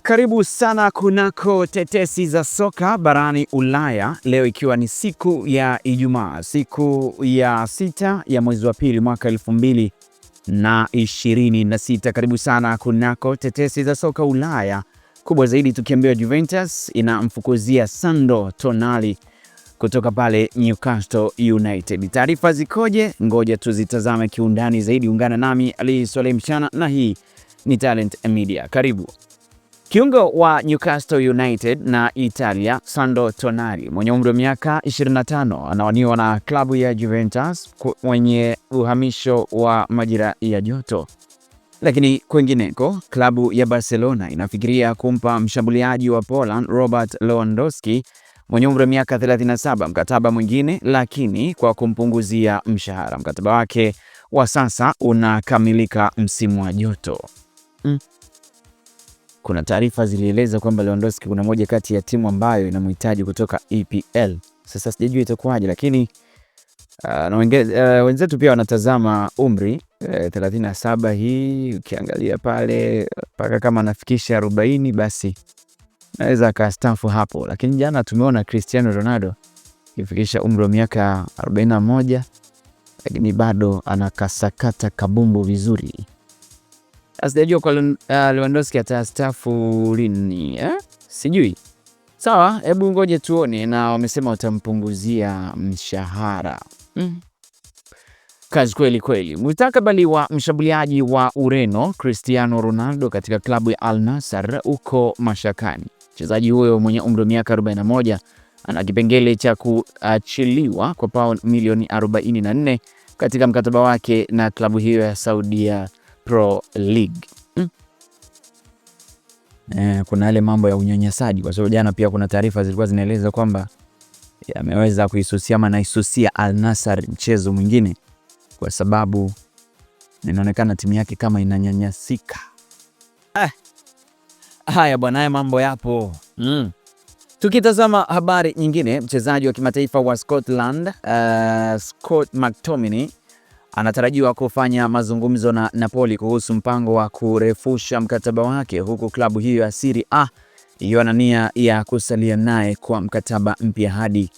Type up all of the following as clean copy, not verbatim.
Karibu sana kunako tetesi za soka barani Ulaya. Leo ikiwa ni siku ya Ijumaa, siku ya 6 ya mwezi wa pili mwaka 2026. Karibu sana kunako tetesi za soka Ulaya. Kubwa zaidi tukiambiwa Juventus inamfukuzia Sandro Tonali kutoka pale Newcastle United. Taarifa zikoje? Ngoja tuzitazame kiundani zaidi. Ungana nami Ali Swaleh Mchana na hii ni Talent Media. Karibu. Kiungo wa Newcastle United na Italia Sandro Tonali mwenye umri wa miaka 25 anawaniwa na klabu ya Juventus mwenye uhamisho wa majira ya joto. Lakini kwengineko, klabu ya Barcelona inafikiria kumpa mshambuliaji wa Poland Robert Lewandowski mwenye umri wa miaka 37 mkataba mwingine, lakini kwa kumpunguzia mshahara. Mkataba wake wa sasa unakamilika msimu wa joto. Kuna taarifa zilieleza kwamba Lewandowski kuna moja kati ya timu ambayo inamhitaji kutoka EPL. Sasa sijajua itakuwaje, lakini wenzetu pia wanatazama umri 37 hii. Ukiangalia pale mpaka kama anafikisha 40 basi naweza akastaafu hapo. Lakini jana tumeona Cristiano Ronaldo ifikisha umri wa miaka 41 lakini bado anakasakata kabumbu vizuri. Sijajua kwa Lewandowski atastaafu lini, sijui. Sawa, hebu ngoje tuone, na wamesema watampunguzia mshahara. Kazi kweli kweli. Mustakabali wa mshambuliaji wa Ureno Cristiano Ronaldo katika klabu ya Al Nassr uko mashakani. Mchezaji huyo mwenye umri wa miaka 41 ana kipengele cha kuachiliwa kwa pauni milioni 44 katika mkataba wake na klabu hiyo ya Saudia Pro League. Kuna yale mambo ya unyanyasaji, kwa sababu jana pia kuna taarifa zilikuwa zinaeleza kwamba ameweza kuisusia ama naisusia Al Nassr mchezo mwingine kwa sababu inaonekana timu yake kama inanyanyasika. Haya bwana, haya mambo yapo. Tukitazama habari nyingine, mchezaji wa kimataifa wa Scotland Scott McTominay anatarajiwa kufanya mazungumzo na Napoli kuhusu mpango wa kurefusha mkataba wake, huku klabu hiyo ya Serie A ikiwa na nia ya kusalia naye kwa mkataba mpya hadi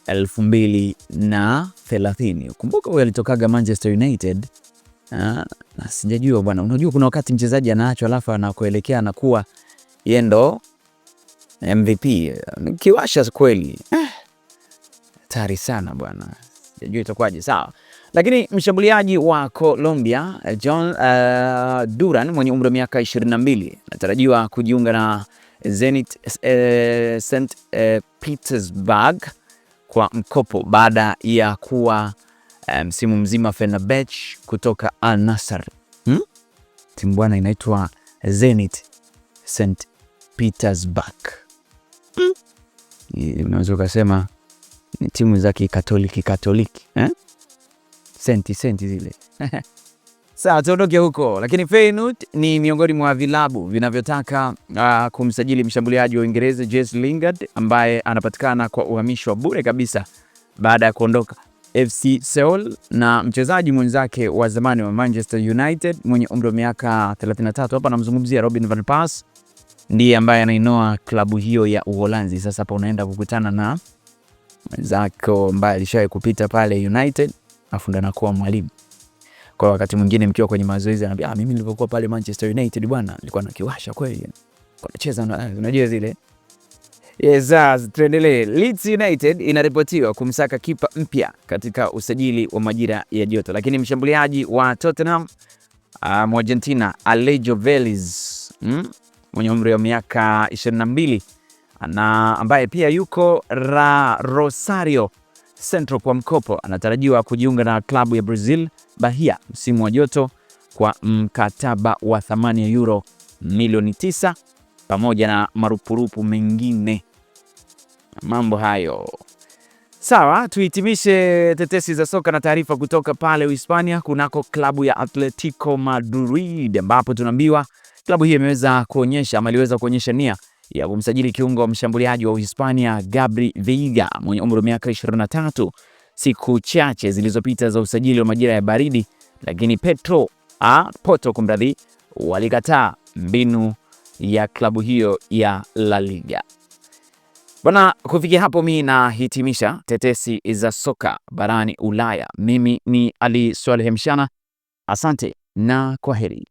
2030. Kumbuka huyo alitokaga Manchester United. Na sijajua bwana, unajua kuna wakati mchezaji anaachwa alafu anakoelekea anakuwa yeye ndo MVP. Kiwasha kweli. Hatari sana bwana. Sijajua itakuwaje. Sawa. Lakini mshambuliaji wa Colombia John Duran mwenye umri wa miaka 22 anatarajiwa kujiunga na Zenit St. Petersburg kwa mkopo baada ya kuwa msimu mzima Fenerbahce kutoka Al Nassr. Timu bwana inaitwa Zenit St. Petersburg. Unaweza kusema ni timu za Katoliki. Senti zile. Sawa, tuondoke huko. Lakini Feyenoord ni miongoni mwa vilabu vinavyotaka kumsajili mshambuliaji wa Uingereza Jesse Lingard ambaye anapatikana kwa uhamisho wa bure kabisa baada ya kuondoka FC Seoul, na mchezaji mwenzake wa zamani wa Manchester United mwenye umri wa miaka 33, hapa namzungumzia Robin van Persie, ndiye ambaye anainoa klabu hiyo ya Uholanzi. Sasa hapa unaenda kukutana na mwenzako ambaye alishawahi kupita pale United afu ndo anakuwa mwalimu. Kwa wakati mwingine mkiwa kwenye mazoezi anambia mimi nilipokuwa pale Manchester United bwana nilikuwa nakiwasha kweli. Kwa nacheza unajua zile. Yes, tuendelee. Leeds United inaripotiwa kumsaka kipa mpya katika usajili wa majira ya joto. Lakini mshambuliaji wa Tottenham Argentina Alejo Vélez mwenye umri wa miaka 22 ambaye pia yuko Rosario Central kwa mkopo anatarajiwa kujiunga na klabu ya Brazil Bahia msimu wa joto kwa mkataba wa thamani ya euro milioni 9 pamoja na marupurupu mengine. Mambo hayo. Sawa, tuhitimishe tetesi za soka na taarifa kutoka pale Uhispania kunako klabu ya Atletico Madrid, ambapo tunaambiwa klabu hiyo imeweza kuonyesha ama iliweza kuonyesha nia ya kumsajili kiungo wa mshambuliaji wa Uhispania Gabri Veiga mwenye umri wa miaka 23 siku chache zilizopita za usajili wa majira ya baridi, lakini Porto walikataa mbinu ya klabu hiyo ya La Liga. Bwana, kufikia hapo mimi nahitimisha tetesi za soka barani Ulaya. Mimi ni Ali Swaleh Mshana. Asante na kwaheri.